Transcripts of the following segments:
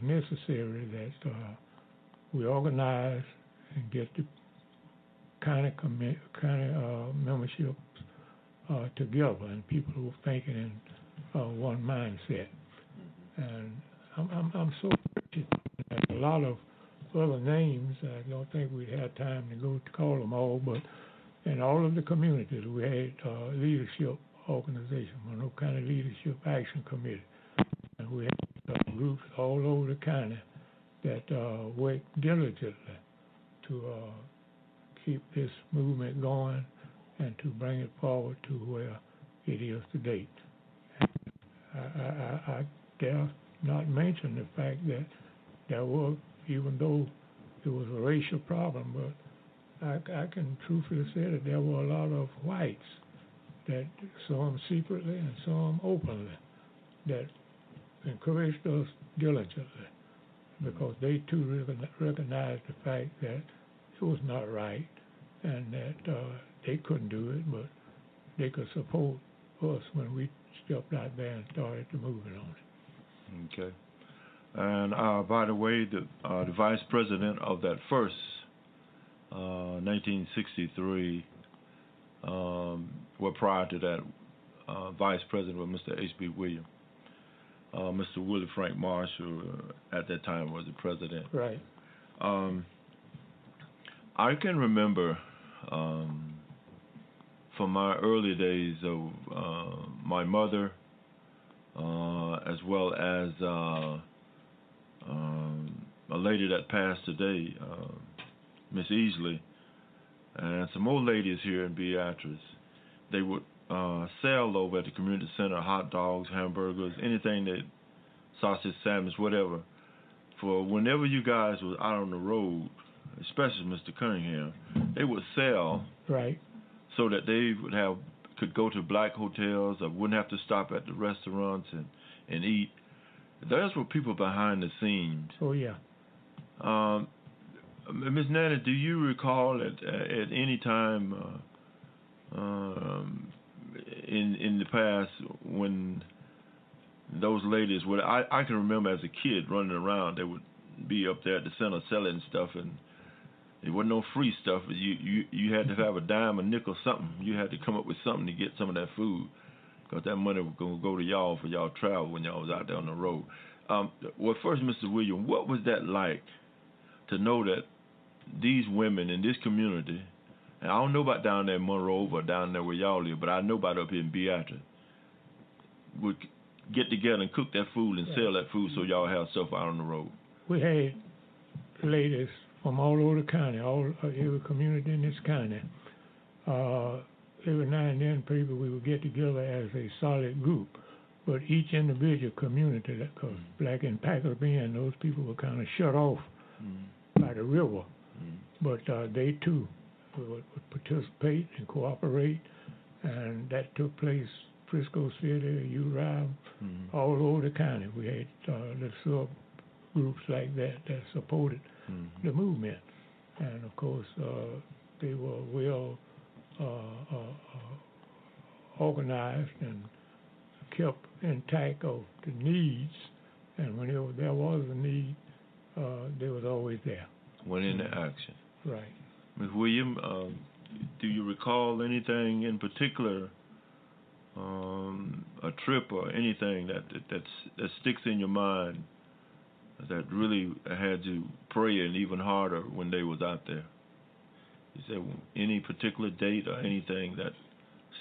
necessary that we organize and get the county membership together, and people who are thinking in one mindset. And I'm so appreciative. There's a lot of other names. I don't think we'd have time to go to call them all, but in all of the communities we had leadership organization, Monroe County Leadership Action Committee, and we had groups all over the county that work diligently to keep this movement going and to bring it forward to where it is today. I dare not mention the fact that there were, even though it was a racial problem, but I can truthfully say that there were a lot of whites, that some secretly and some openly, that encouraged us diligently, because they too recognized the fact that it was not right and that they couldn't do it, but they could support us when we stepped out there and started to moving on it. Okay. And by the way, the vice president of that first 1963, well, prior to that, vice president was Mr. H.B. Williams. Mr. Willie Frank Marshall at that time was the president. Right. I can remember from my early days of my mother, as well as a lady that passed today, Miss Easley, and some old ladies here in Beatrice. They would sell over at the community center hot dogs, hamburgers, anything that, sausage, sandwich, whatever. For whenever you guys was out on the road, especially Mr. Cunningham, they would sell, right, so that they could go to black hotels or wouldn't have to stop at the restaurants and eat. Those were people behind the scenes. Oh yeah. Ms. Nanny, do you recall at any time in the past when those ladies would, I can remember as a kid running around, they would be up there at the center selling stuff, and it wasn't no free stuff. You had to have a dime, a nickel, something. You had to come up with something to get some of that food, because that money was going to go to y'all for y'all travel when y'all was out there on the road. Well, first, Mr. Williams, what was that like to know that these women in this community, and I don't know about down there in Monroe or down there where y'all live, but I know about up here in Beatrice, would get together and cook that food and sell that food so y'all have stuff out on the road? We had ladies from all over the county, every community in this county. Every now and then, people, we would get together as a solid group, but each individual community, because Black and Packers being, those people were kind of shut off by the river, but they too would participate and cooperate, and that took place Frisco City, Uriah, all over the county. We had little sub groups like that supported the movement, and of course they were well organized and kept intact of the needs, and whenever there was a need, they was always there. Went into action. Right. Ms. Williams, do you recall anything in particular, a trip or anything that sticks in your mind that really had you praying even harder when they was out there? Is there any particular date or anything that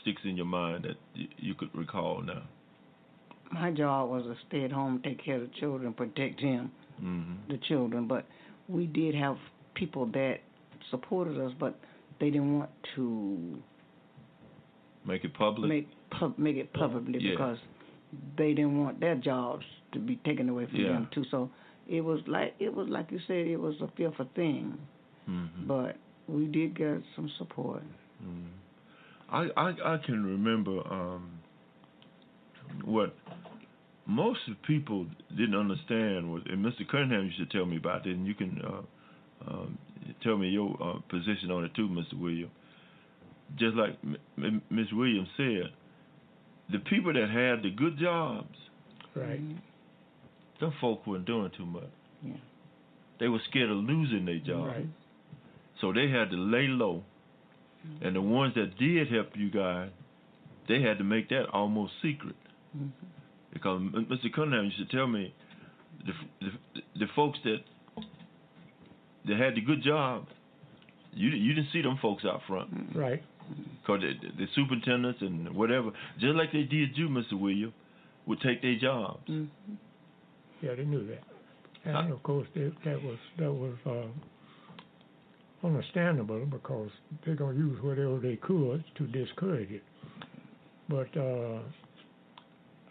sticks in your mind that you could recall now? My job was to stay at home, take care of the children, protect him, the children. But we did have people that supported us, but they didn't want to make it public. Make it publicly because they didn't want their jobs to be taken away from them too. So it was like you said, it was a fearful thing. But we did get some support. I can remember what most of the people didn't understand was, and Mr. Cunningham used to tell me about it, and you can tell me your position on it too, Mr. Williams. Just like Ms. Williams said, the people that had the good jobs, right, Some folk weren't doing too much. Yeah. They were scared of losing their job. Right. So they had to lay low. And the ones that did help you guys, they had to make that almost secret. Because Mr. Cunningham used to tell me, the folks that had the good jobs, you didn't see them folks out front. Right. Because the superintendents and whatever, just like they did you, Mr. Williams, would take their jobs. Yeah, they knew that. And of course, that was understandable because they're going to use whatever they could to discourage it. But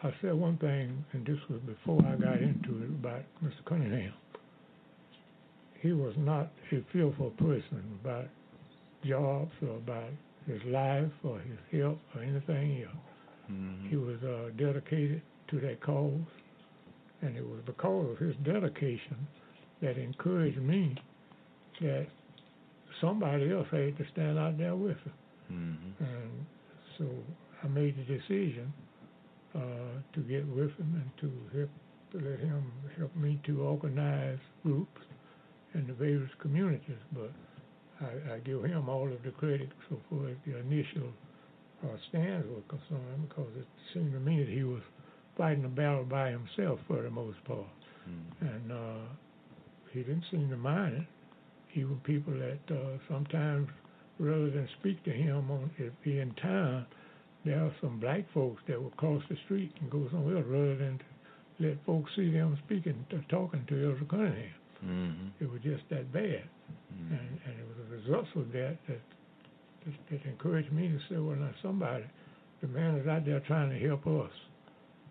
I said one thing, and this was before I got into it, about Mr. Cunningham. He was not a fearful person about jobs or about his life or his health or anything else. He was dedicated to that cause, and it was because of his dedication that encouraged me that somebody else had to stand out there with him. And so I made the decision to get with him and to let him help me to organize groups in the various communities. But I give him all of the credit so far as the initial stands were concerned, because it seemed to me that he was fighting a battle by himself for the most part. And he didn't seem to mind it. Even people that sometimes, rather than speak to him in town, there are some black folks that will cross the street and go somewhere else rather than to let folks see them speaking or talking to Elder Cunningham. It was just that bad. And it was a result of that encouraged me to say, well, now somebody, the man is out there trying to help us,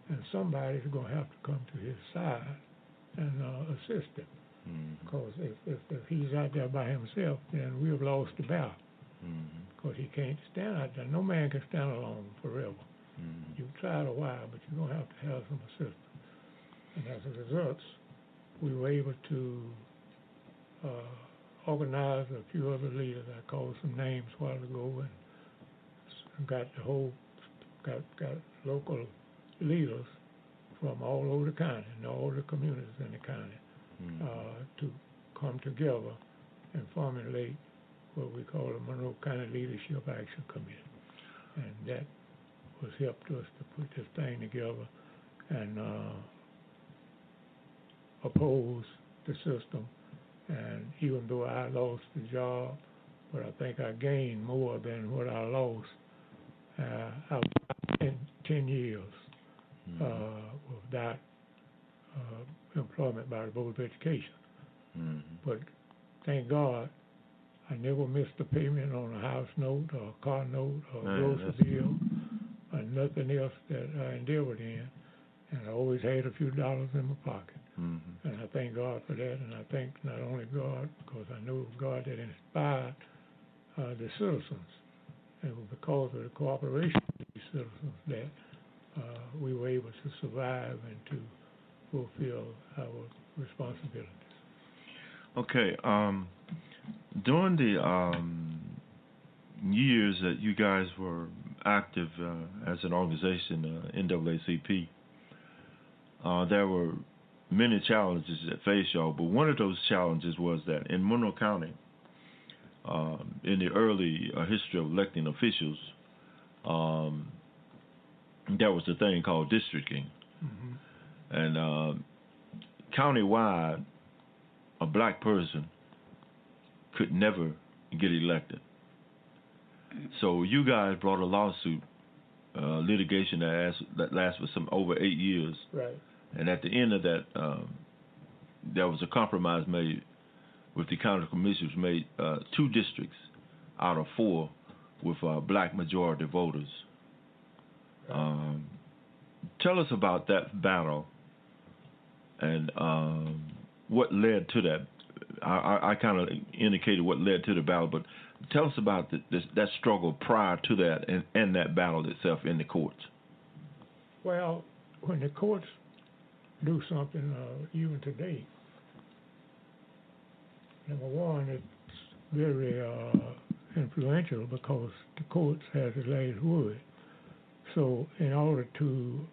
and somebody's going to have to come to his side and assist him. Because if he's out there by himself, then we've lost the battle. Because he can't stand out there. No man can stand alone forever. You've tried a while, but you're going to have some assistance. And as a result, we were able to organize a few other leaders. I called some names a while ago and got local leaders from all over the county and all the communities in the county to come together and formulate what we call the Monroe County Leadership Action Committee. And that was helped us to put this thing together and oppose the system. And even though I lost the job, but I think I gained more than what I lost. I was 10 years without employment by the Board of Education. But thank God I never missed a payment on a house note or a car note or a grocery bill or nothing else that I endeavored in. And I always had a few dollars in my pocket. And I thank God for that. And I thank not only God, because I know it was God that inspired the citizens. And it was because of the cooperation of these citizens that we were able to survive and to fulfill our responsibilities. Okay. During the years that you guys were active as an organization, NAACP, there were many challenges that faced y'all, but one of those challenges was that in Monroe County, in the early history of electing officials, there was a thing called districting. And countywide, a black person could never get elected. So you guys brought a lawsuit, litigation that lasted for over 8 years. Right. And at the end of that, there was a compromise made with the county commissioners, made 2 districts out of 4 with black majority voters. Right. Tell us about that battle and what led to that. I kind of indicated what led to the battle, but tell us about that struggle prior to that and that battle itself in the courts. Well, when the courts do something, even today, number one, it's very influential because the courts have the last word. So in order to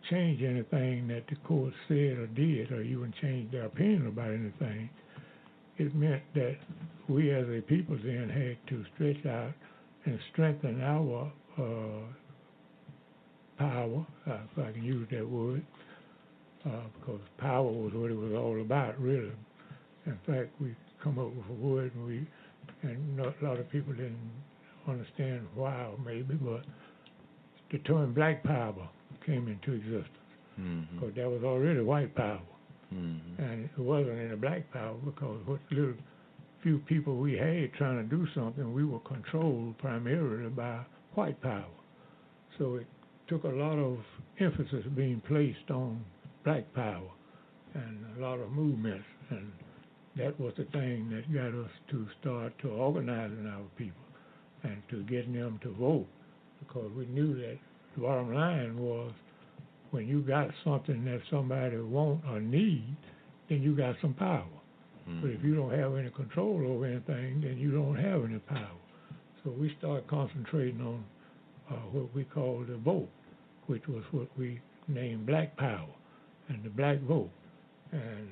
change anything that the court said or did, or even change their opinion about anything. It meant that we as a people then had to stretch out and strengthen our power, if I can use that word, because power was what it was all about, really. In fact, we come up with a word, and a lot of people didn't understand why, maybe, but the term black power came into existence, because there was already white power, and it wasn't any black power, because what little few people we had trying to do something, we were controlled primarily by white power. So it took a lot of emphasis being placed on black power and a lot of movements, and that was the thing that got us to start to organizing our people and to getting them to vote, because we knew that the bottom line was when you got something that somebody want or need, then you got some power. But if you don't have any control over anything, then you don't have any power. So we started concentrating on what we call the vote, which was what we named black power and the black vote. And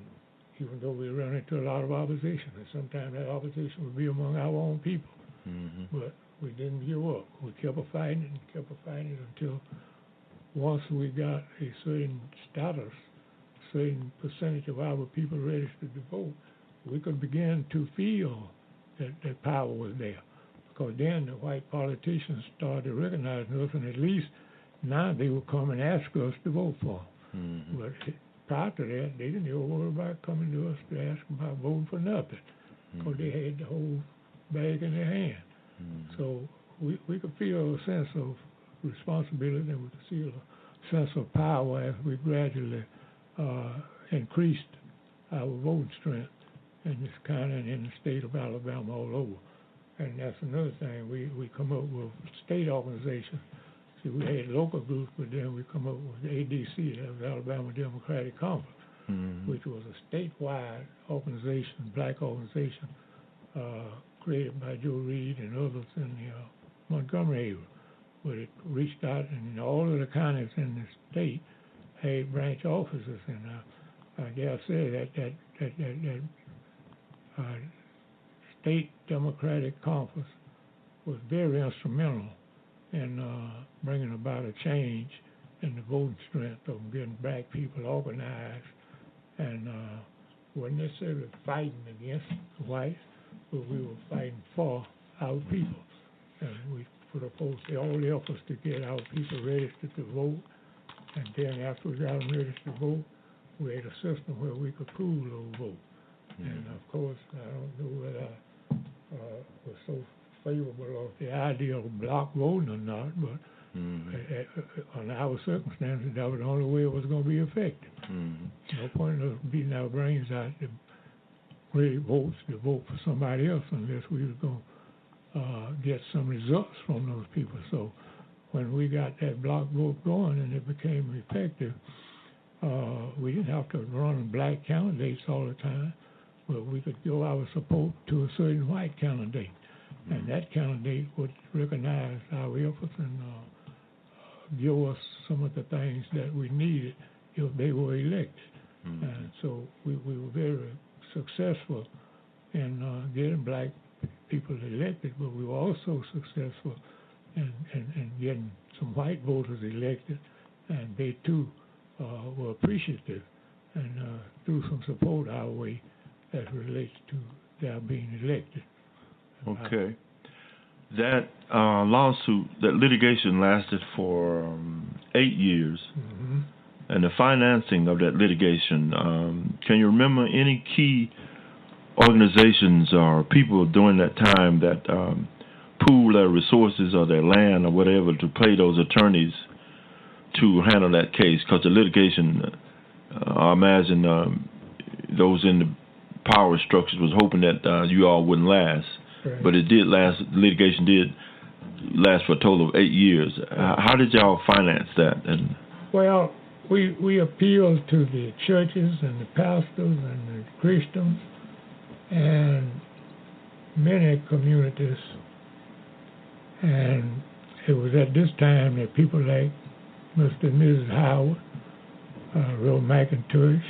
even though we ran into a lot of opposition, and sometimes that opposition would be among our own people, but we didn't give up. We kept fighting and kept fighting until once we got a certain status, certain percentage of our people registered to vote, we could begin to feel that power was there. Because then the white politicians started recognizing us, and at least now they would come and ask us to vote for them. But prior to that, they didn't even worry about coming to us to ask about voting for nothing, because they had the whole bag in their hand. So we could feel a sense of responsibility, and we could feel a sense of power as we gradually increased our voting strength in this county and in the state of Alabama all over. And that's another thing. We come up with state organizations. See, we had local groups, but then we come up with ADC, that was Alabama Democratic Conference, which was a statewide organization, black organization, created by Joe Reed and others in the Montgomery area. But it reached out, and all of the counties in the state had branch offices. And I dare say that state Democratic Conference was very instrumental in bringing about a change in the voting strength of getting black people organized, and weren't necessarily fighting against the whites, but we were fighting for our people. And we put forth all the efforts to get our people registered to vote, and then after we got them registered to vote, we had a system where we could pool those votes. And of course, I don't know whether I was so favorable of the idea of block voting or not, but on our circumstances, that was the only way it was going to be effective. No point in us beating our brains out to really votes to vote for somebody else unless we were going to get some results from those people. So when we got that block vote going and it became effective, we didn't have to run black candidates all the time, but we could give our support to a certain white candidate. And that candidate would recognize our efforts and give us some of the things that we needed if they were elected. And so we were very successful in getting black people elected, but we were also successful in getting some white voters elected, and they too were appreciative and threw some support our way as relates to their being elected. Okay. That lawsuit, that litigation lasted for 8 years, and the financing of that litigation, can you remember any key organizations or people during that time that pooled their resources or their land or whatever to pay those attorneys to handle that case? Because the litigation, I imagine those in the power structures was hoping that you all wouldn't last. Right. But it did last. Litigation did last for a total of 8 years. How did y'all finance that? And well, we appealed to the churches and the pastors and the Christians and many communities, and it was at this time that people like Mr. and Mrs. Howard Real McIntosh,